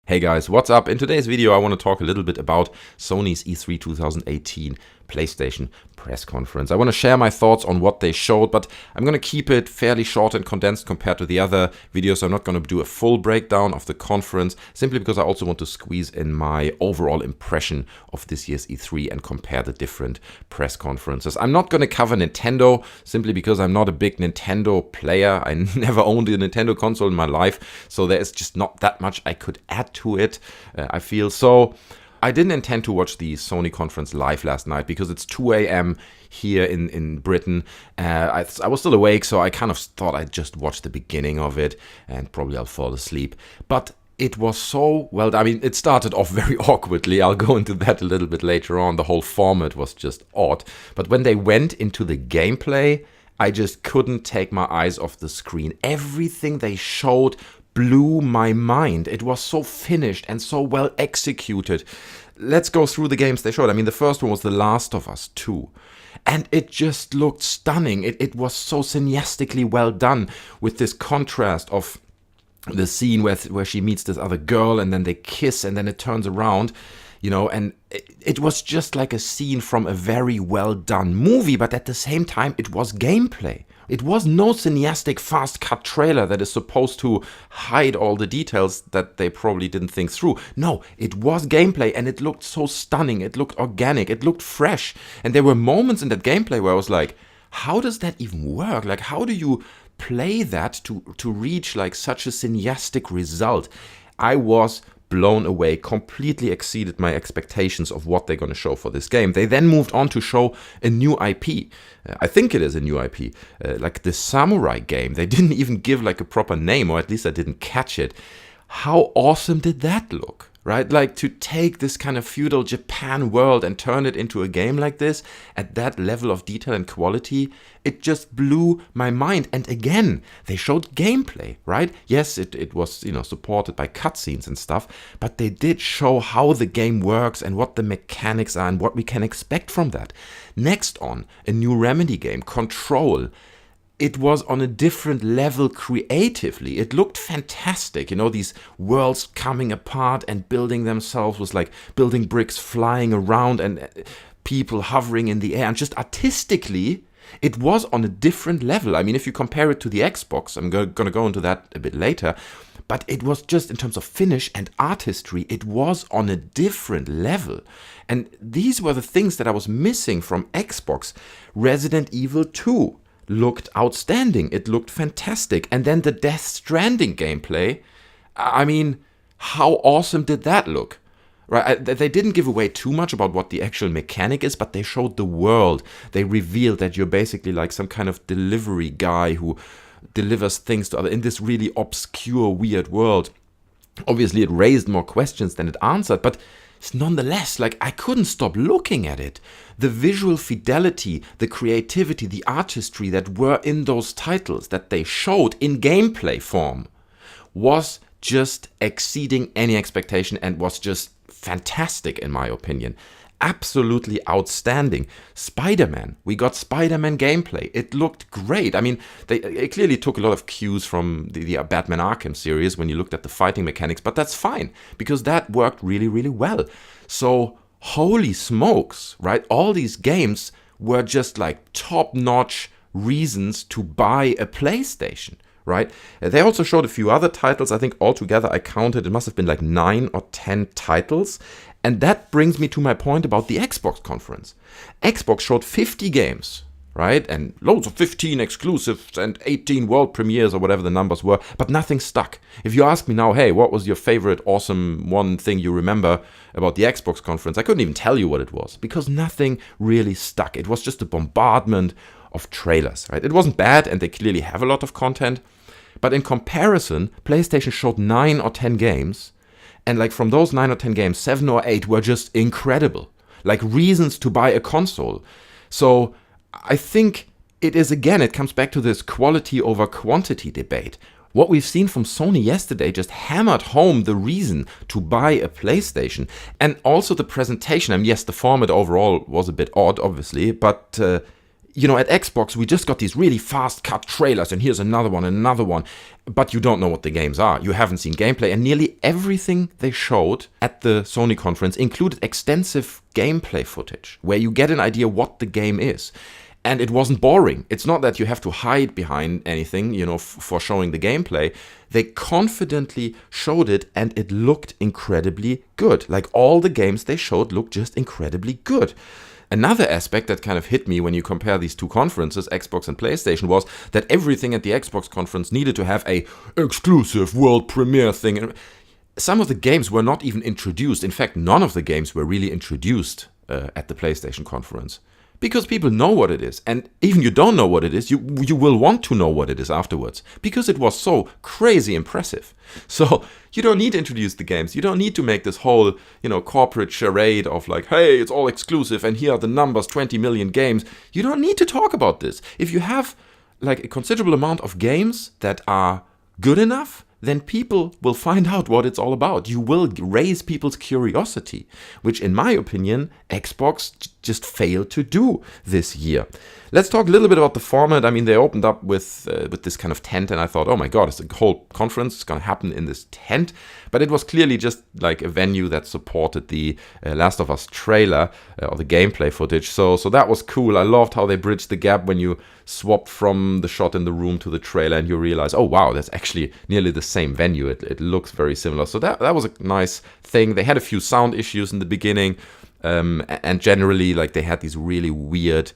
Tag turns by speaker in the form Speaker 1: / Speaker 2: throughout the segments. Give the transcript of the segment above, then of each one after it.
Speaker 1: Hey guys, what's up? In today's video I want to talk a little bit about Sony's E3 2018 PlayStation press conference. I want to share my thoughts on what they showed, but I'm going to keep it fairly short and condensed compared to the other videos. I'm not going to do a full breakdown of the conference, simply because I also want to squeeze in my overall impression of this year's E3 and compare the different press conferences. I'm not going to cover Nintendo, simply because I'm not a big Nintendo player. I never owned a Nintendo console in my life, so there's just not that much I could add to it, I feel. So I didn't intend to watch the Sony conference live last night because it's 2 a.m. here in Britain. I was still awake, so I kind of thought I'd just watch the beginning of it and probably I'll fall asleep. But it was so well. I mean, it started off very awkwardly. I'll go into that a little bit later on. The whole format was just odd. But when they went into the gameplay, I just couldn't take my eyes off the screen. Everything they showed blew my mind. It was so finished and so well executed. Let's go through the games they showed. I mean, the first one was The Last of Us 2. And it just looked stunning. It was so cineastically well done, with this contrast of the scene where she meets this other girl and then they kiss and then it turns around, you know, and it was just like a scene from a very well done movie, but at the same time it was gameplay. It was no cineastic fast cut trailer that is supposed to hide all the details that they probably didn't think through. No, it was gameplay and it looked so stunning. It looked organic. It looked fresh. And there were moments in that gameplay where I was like, how does that even work? Like, how do you play that to reach like such a cineastic result? I was blown away, completely exceeded my expectations of what they're going to show for this game. They then moved on to show a new IP. I think it is a new IP, like the samurai game. They didn't even give like a proper name, or at least I didn't catch it. How awesome did that look, right? Like, to take this kind of feudal Japan world and turn it into a game like this at that level of detail and quality, it just blew my mind. And again, they showed gameplay, right? Yes, it was, you know, supported by cutscenes and stuff, but they did show how the game works and what the mechanics are and what we can expect from that. Next on, a new Remedy game, Control. It was on a different level creatively. It looked fantastic. You know, these worlds coming apart and building themselves, was like building bricks flying around and people hovering in the air. And just artistically, it was on a different level. I mean, if you compare it to the Xbox, I'm going to go into that a bit later, but it was just, in terms of finish and artistry, it was on a different level. And these were the things that I was missing from Xbox. Resident Evil 2 looked outstanding. It looked fantastic. And then the Death Stranding gameplay, I mean, how awesome did that look? Right? They didn't give away too much about what the actual mechanic is, but they showed the world. They revealed that you're basically like some kind of delivery guy who delivers things to others in this really obscure, weird world. Obviously, it raised more questions than it answered, but nonetheless, like, I couldn't stop looking at it. The visual fidelity, the creativity, the artistry that were in those titles that they showed in gameplay form was just exceeding any expectation and was just fantastic, in my opinion. Absolutely outstanding. Spider-Man. We got Spider-Man gameplay. It looked great. I mean, it clearly took a lot of cues from the Batman Arkham series when you looked at the fighting mechanics, but that's fine, because that worked really, really well. So, holy smokes, right? All these games were just like top-notch reasons to buy a PlayStation, right? They also showed a few other titles. I think altogether I counted, it must have been like 9 or 10 titles. And that brings me to my point about the Xbox conference. Xbox showed 50 games, right? And loads of 15 exclusives and 18 world premieres or whatever the numbers were, but nothing stuck. If you ask me now, hey, what was your favorite awesome one thing you remember about the Xbox conference? I couldn't even tell you what it was, because nothing really stuck. It was just a bombardment of trailers, right? It wasn't bad, and they clearly have a lot of content. But in comparison, PlayStation showed 9 or 10 games, and like from those 9 or 10 games, 7 or 8 were just incredible. Like reasons to buy a console. So I think it is, again, it comes back to this quality over quantity debate. What we've seen from Sony yesterday just hammered home the reason to buy a PlayStation. And also the presentation. I mean, yes, the format overall was a bit odd, obviously, but At Xbox, we just got these really fast cut trailers, and here's another one, but you don't know what the games are. You haven't seen gameplay, and nearly everything they showed at the Sony conference included extensive gameplay footage, where you get an idea what the game is. And it wasn't boring. It's not that you have to hide behind anything, for showing the gameplay. They confidently showed it, and it looked incredibly good. Like, all the games they showed looked just incredibly good. Another aspect that kind of hit me when you compare these two conferences, Xbox and PlayStation, was that everything at the Xbox conference needed to have a exclusive world premiere thing. Some of the games were not even introduced. In fact, none of the games were really introduced at the PlayStation conference. Because people know what it is. And even you don't know what it is, you will want to know what it is afterwards. Because it was so crazy impressive. So you don't need to introduce the games. You don't need to make this whole, corporate charade of like, hey, it's all exclusive and here are the numbers, 20 million games. You don't need to talk about this. If you have like a considerable amount of games that are good enough, then people will find out what it's all about. You will raise people's curiosity, which in my opinion, Xbox just failed to do this year. Let's talk a little bit about the format. I mean, they opened up with this kind of tent, and I thought, oh my god, it's a whole conference. It's going to happen in this tent. But it was clearly just like a venue that supported the Last of Us trailer or the gameplay footage. So that was cool. I loved how they bridged the gap when you swapped from the shot in the room to the trailer, and you realize, oh wow, that's actually nearly the same venue. It looks very similar. So that was a nice thing. They had a few sound issues in the beginning, and generally, like, they had these really weird,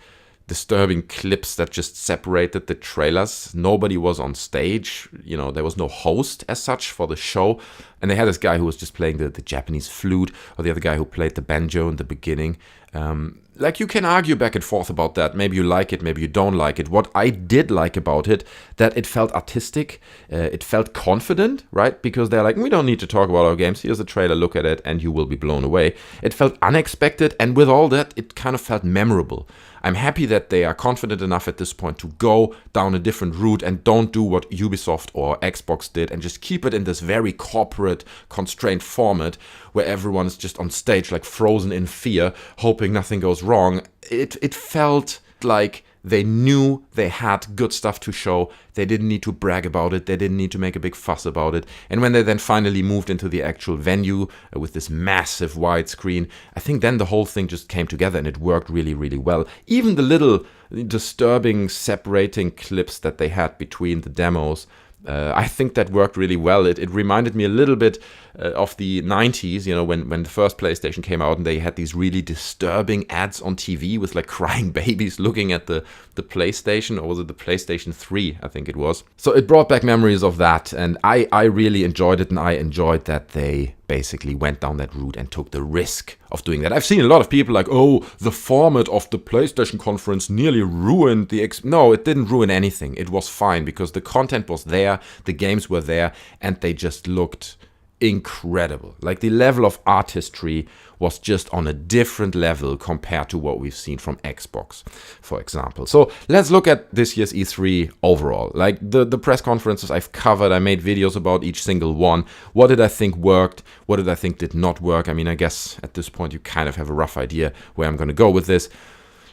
Speaker 1: disturbing clips that just separated the trailers. Nobody was on stage. There was no host as such for the show. And they had this guy who was just playing the Japanese flute, or the other guy who played the banjo in the beginning. You can argue back and forth about that. Maybe you like it, maybe you don't like it. What I did like about it, that it felt artistic, it felt confident, right? Because they're like, we don't need to talk about our games. Here's a trailer, look at it, and you will be blown away. It felt unexpected, and with all that, it kind of felt memorable. I'm happy that they are confident enough at this point to go down a different route and don't do what Ubisoft or Xbox did and just keep it in this very corporate, constrained format where everyone is just on stage, like frozen in fear, hoping nothing goes wrong. It felt like they knew they had good stuff to show. They didn't need to brag about it. They didn't need to make a big fuss about it. And when they then finally moved into the actual venue with this massive widescreen, I think then the whole thing just came together and it worked really, really well. Even the little disturbing separating clips that they had between the demos, I think that worked really well. It reminded me a little bit of the 90s, when the first PlayStation came out and they had these really disturbing ads on TV with like crying babies looking at the PlayStation, or was it the PlayStation 3, I think it was. So it brought back memories of that, and I really enjoyed it, and I enjoyed that they basically went down that route and took the risk of doing that. I've seen a lot of people like, oh, the format of the PlayStation conference nearly ruined No, it didn't ruin anything. It was fine because the content was there, the games were there, and they just looked incredible. Like, the level of artistry was just on a different level compared to what we've seen from Xbox, for example. So let's look at this year's E3 overall. Like, the press conferences I've covered, I made videos about each single one. What did I think worked? What did I think did not work? I mean, I guess at this point you kind of have a rough idea where I'm going to go with this.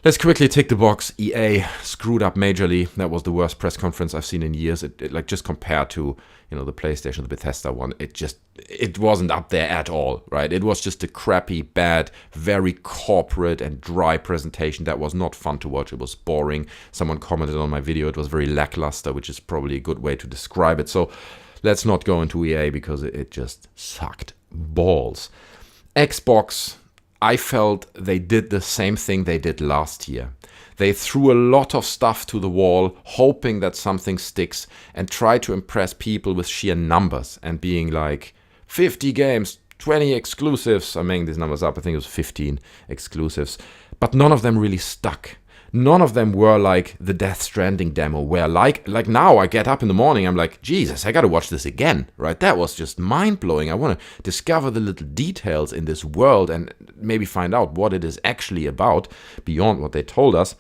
Speaker 1: Let's quickly tick the box. EA screwed up majorly. That was the worst press conference I've seen in years. It like, just compared to, the PlayStation, the Bethesda one, it wasn't up there at all, right? It was just a crappy, bad, very corporate and dry presentation that was not fun to watch. It was boring. Someone commented on my video, it was very lackluster, which is probably a good way to describe it. So let's not go into EA because it just sucked balls. Xbox, I felt they did the same thing they did last year. They threw a lot of stuff to the wall, hoping that something sticks, and tried to impress people with sheer numbers and being like, 50 games, 20 exclusives. I'm making these numbers up. I think it was 15 exclusives. But none of them really stuck. None of them were like the Death Stranding demo, where like now I get up in the morning, I'm like, Jesus, I gotta watch this again, right? That was just mind-blowing. I want to discover the little details in this world and maybe find out what it is actually about beyond what they told us.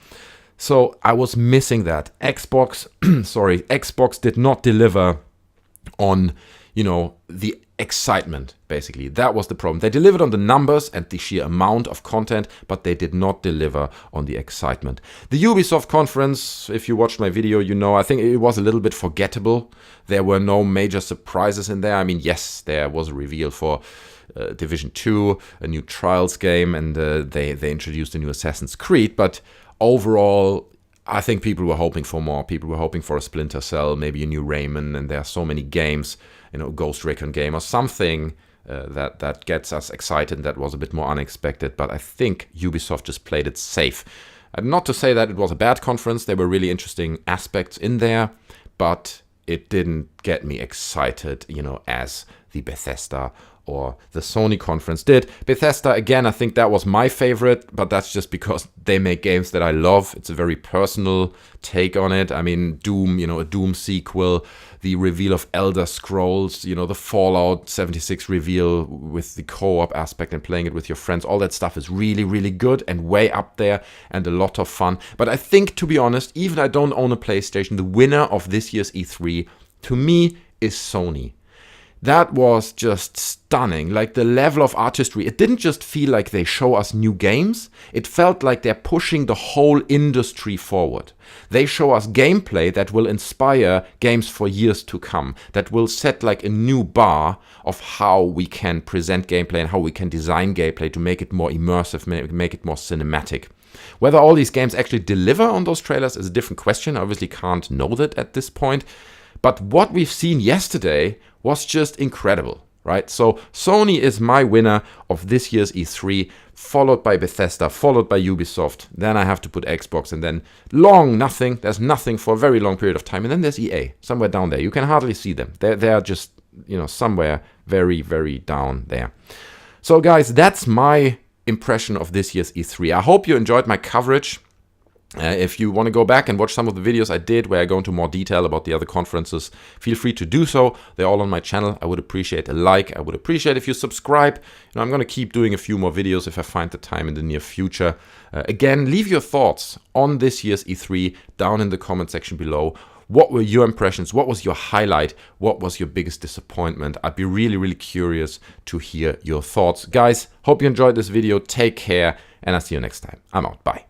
Speaker 1: So I was missing that. Xbox did not deliver on, the excitement, basically. That was the problem. They delivered on the numbers and the sheer amount of content, but they did not deliver on the excitement. The Ubisoft conference, if you watched my video, you know, I think it was a little bit forgettable. There were no major surprises in there. I mean, yes, there was a reveal for Division 2, a new Trials game, and they introduced a new Assassin's Creed, but overall, I think people were hoping for more. People were hoping for a Splinter Cell, maybe a new Rayman, and there are so many games, you know, Ghost Recon game or something that gets us excited. That was a bit more unexpected, but I think Ubisoft just played it safe. Not to say that it was a bad conference. There were really interesting aspects in there, but it didn't get me excited, you know, as the Bethesda or the Sony conference did. Bethesda, again, I think that was my favorite, but that's just because they make games that I love. It's a very personal take on it. I mean, Doom, you know, a Doom sequel, the reveal of Elder Scrolls, you know, the Fallout 76 reveal with the co-op aspect and playing it with your friends. All that stuff is really, really good and way up there and a lot of fun. But I think, to be honest, even I don't own a PlayStation, the winner of this year's E3, to me, is Sony. That was just stunning. Like the level of artistry, it didn't just feel like they show us new games. It felt like they're pushing the whole industry forward. They show us gameplay that will inspire games for years to come, that will set like a new bar of how we can present gameplay and how we can design gameplay to make it more immersive, make it more cinematic. Whether all these games actually deliver on those trailers is a different question. I obviously can't know that at this point. But what we've seen yesterday was just incredible, right? So Sony is my winner of this year's E3, followed by Bethesda, followed by Ubisoft. Then I have to put Xbox, and then nothing. There's nothing for a very long period of time. And then there's EA, somewhere down there. You can hardly see them. They're just, you know, somewhere very, very down there. So guys, that's my impression of this year's E3. I hope you enjoyed my coverage. If you want to go back and watch some of the videos I did where I go into more detail about the other conferences, feel free to do so. They're all on my channel. I would appreciate a like. I would appreciate if you subscribe. You know, I'm going to keep doing a few more videos if I find the time in the near future. Again, leave your thoughts on this year's E3 down in the comment section below. What were your impressions? What was your highlight? What was your biggest disappointment? I'd be really, really curious to hear your thoughts. Guys, hope you enjoyed this video. Take care, and I'll see you next time. I'm out. Bye.